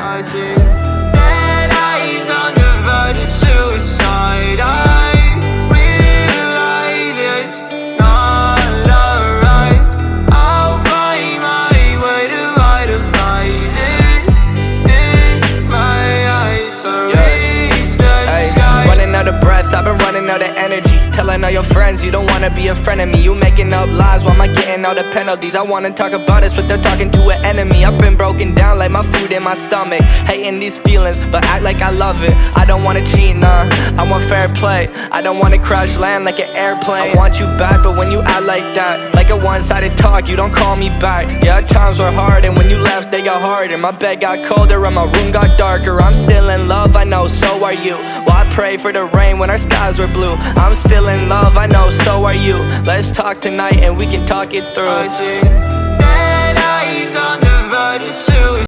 I see dead eyes on the verge of suicide. I realize it's not alright. I'll find my way to idolize it in my eyes. So reach the sky. Running out of breath, I've been running out of energy. Telling all your friends you don't wanna be a friend of me. You making up lies, why am I getting all the penalties? I wanna talk about this, but they're talking to an enemy. I've been broken down like my food in my stomach. Hating these feelings, but act like I love it. I don't wanna cheat, nah, I want fair play. I don't wanna crash land like an airplane. I want you back, but when you act like that, like a one-sided talk, you don't call me back. Yeah, times were hard, and when you left, they got harder. My bed got colder, and my room got darker. I'm still in love, I know, so are you. Well, I pray for the rain when our skies were blue. I'm still in love, I know, so are you. Let's talk tonight and we can talk it through. I see dead eyes on the verge of suicide.